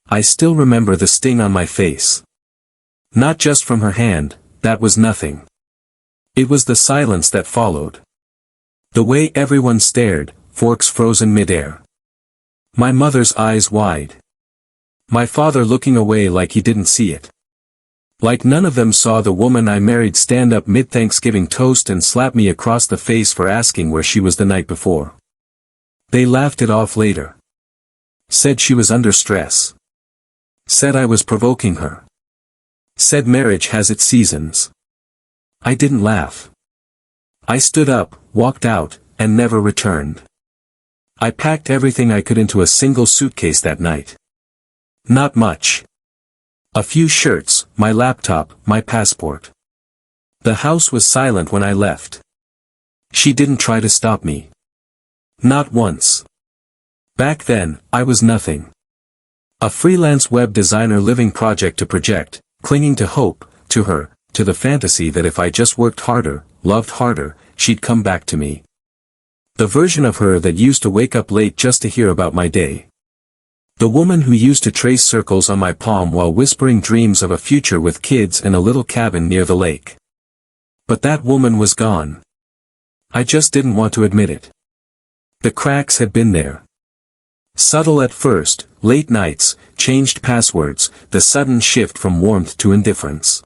I still remember the sting on my face. Not just from her hand, that was nothing. It was the silence that followed. The way everyone stared, forks frozen midair. My mother's eyes wide. My father looking away like he didn't see it. Like none of them saw the woman I married stand up mid-Thanksgiving toast and slap me across the face for asking where she was the night before. They laughed it off later. Said she was under stress. Said I was provoking her. Said marriage has its seasons. I didn't laugh. I stood up, walked out, and never returned. I packed everything I could into a single suitcase that night. Not much. A few shirts, my laptop, my passport. The house was silent when I left. She didn't try to stop me. Not once. Back then, I was nothing. A freelance web designer living project to project, clinging to hope, to her, to the fantasy that if I just worked harder, loved harder, she'd come back to me. The version of her that used to wake up late just to hear about my day. The woman who used to trace circles on my palm while whispering dreams of a future with kids and a little cabin near the lake. But that woman was gone. I just didn't want to admit it. The cracks had been there. Subtle at first, late nights, changed passwords, the sudden shift from warmth to indifference.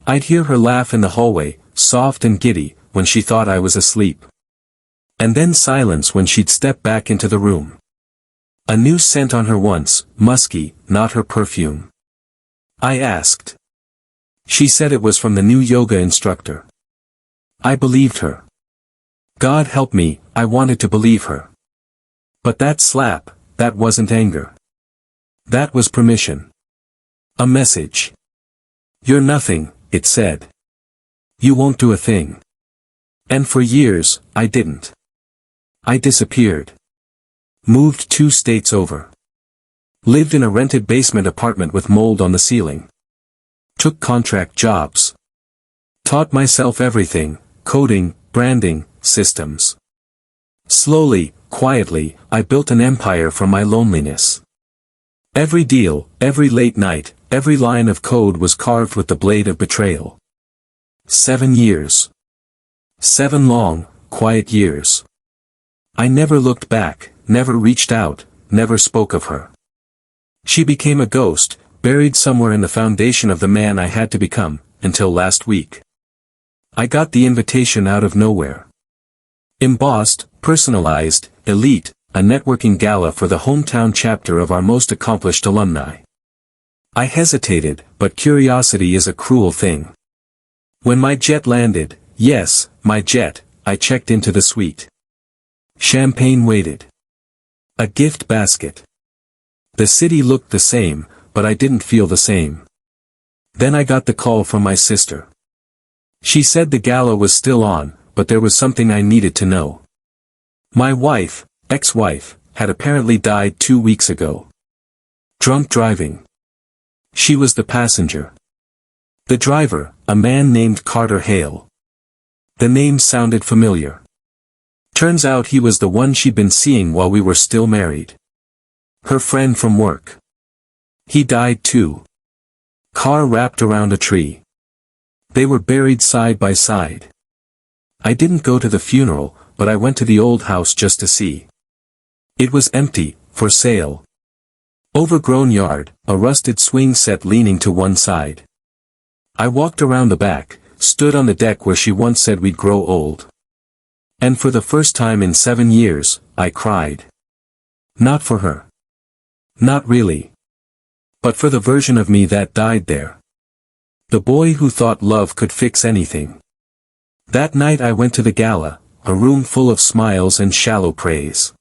I'd hear her laugh in the hallway, soft and giddy, when she thought I was asleep. And then silence when she'd step back into the room. A new scent on her once, musky, not her perfume. I asked. She said it was from the new yoga instructor. I believed her. God help me, I wanted to believe her. But that slap, that wasn't anger. That was permission. A message. You're nothing, it said. You won't do a thing. And for years, I didn't. I disappeared. Moved 2 states over. Lived in a rented basement apartment with mold on the ceiling. Took contract jobs. Taught myself everything, coding, branding, systems. Slowly, quietly, I built an empire from my loneliness. Every deal, every late night, every line of code was carved with the blade of betrayal. 7 years. 7 long, quiet years. I never looked back, never reached out, never spoke of her. She became a ghost, buried somewhere in the foundation of the man I had to become, until last week. I got the invitation out of nowhere. Embossed, personalized, elite, a networking gala for the hometown chapter of our most accomplished alumni. I hesitated, but curiosity is a cruel thing. When my jet landed, yes, my jet, I checked into the suite. Champagne waited. A gift basket. The city looked the same, but I didn't feel the same. Then I got the call from my sister. She said the gala was still on, but there was something I needed to know. My wife, ex-wife, had apparently died 2 weeks ago. Drunk driving. She was the passenger. The driver, a man named Carter Hale. The name sounded familiar. Turns out he was the one she'd been seeing while we were still married. Her friend from work. He died too. Car wrapped around a tree. They were buried side by side. I didn't go to the funeral, but I went to the old house just to see. It was empty, for sale. Overgrown yard, a rusted swing set leaning to one side. I walked around the back, stood on the deck where she once said we'd grow old. And for the first time in 7 years, I cried. Not for her. Not really. But for the version of me that died there. The boy who thought love could fix anything. That night I went to the gala, a room full of smiles and shallow praise.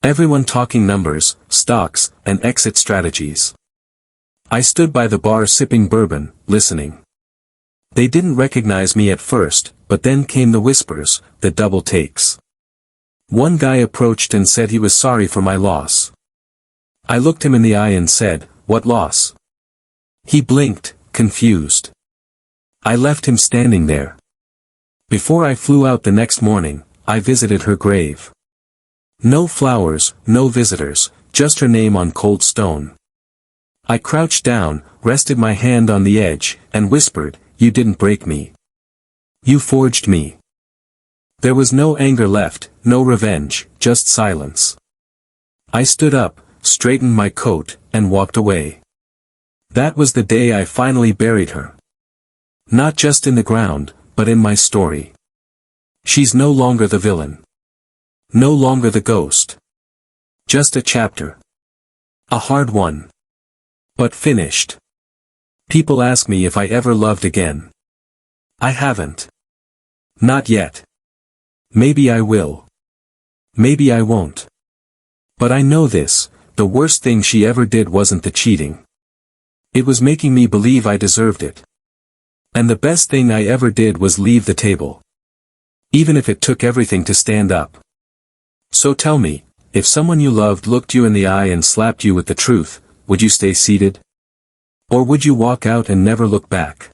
Everyone talking numbers, stocks, and exit strategies. I stood by the bar sipping bourbon, listening. They didn't recognize me at first, but then came the whispers, the double takes. One guy approached and said he was sorry for my loss. I looked him in the eye and said, "What loss?" He blinked, confused. I left him standing there. Before I flew out the next morning, I visited her grave. No flowers, no visitors, just her name on cold stone. I crouched down, rested my hand on the edge, and whispered, "You didn't break me. You forged me." There was no anger left, no revenge, just silence. I stood up, straightened my coat, and walked away. That was the day I finally buried her. Not just in the ground, but in my story. She's no longer the villain. No longer the ghost. Just a chapter. A hard one. But finished. People ask me if I ever loved again. I haven't. Not yet. Maybe I will. Maybe I won't. But I know this, the worst thing she ever did wasn't the cheating. It was making me believe I deserved it. And the best thing I ever did was leave the table. Even if it took everything to stand up. So tell me, if someone you loved looked you in the eye and slapped you with the truth, would you stay seated? Or would you walk out and never look back?